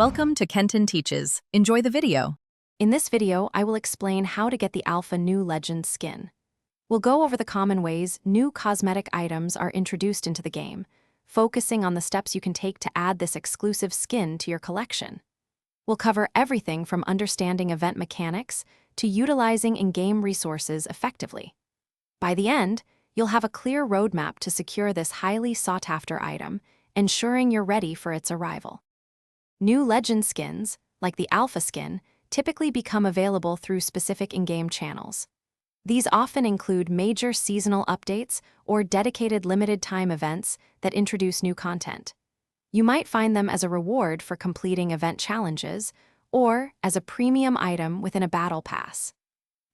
Welcome to Kenton Teaches. Enjoy the video. In this video, I will explain how to get the Alpha New Legend skin. We'll go over the common ways new cosmetic items are introduced into the game, focusing on the steps you can take to add this exclusive skin to your collection. We'll cover everything from understanding event mechanics to utilizing in-game resources effectively. By the end, you'll have a clear roadmap to secure this highly sought-after item, ensuring you're ready for its arrival. New Legend skins, like the Alpha skin, typically become available through specific in-game channels. These often include major seasonal updates or dedicated limited-time events that introduce new content. You might find them as a reward for completing event challenges or as a premium item within a battle pass.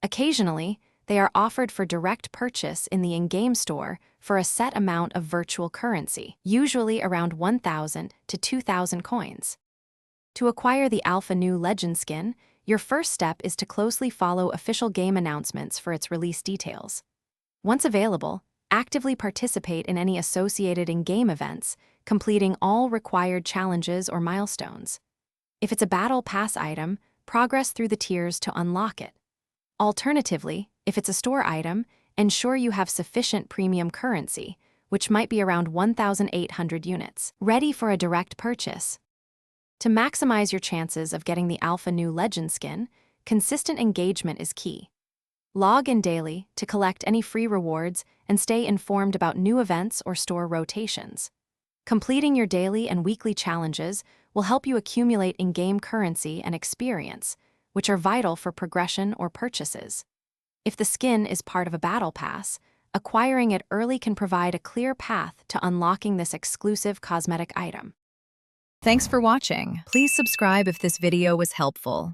Occasionally, they are offered for direct purchase in the in-game store for a set amount of virtual currency, usually around 1,000 to 2,000 coins. To acquire the Alpha New Legend skin, your first step is to closely follow official game announcements for its release details. Once available, actively participate in any associated in-game events, completing all required challenges or milestones. If it's a Battle Pass item, progress through the tiers to unlock it. Alternatively, if it's a store item, ensure you have sufficient premium currency, which might be around 1,800 units, ready for a direct purchase. To maximize your chances of getting the Alpha New Legend skin, consistent engagement is key. Log in daily to collect any free rewards and stay informed about new events or store rotations. Completing your daily and weekly challenges will help you accumulate in-game currency and experience, which are vital for progression or purchases. If the skin is part of a battle pass, acquiring it early can provide a clear path to unlocking this exclusive cosmetic item. Thanks for watching. Please subscribe if this video was helpful.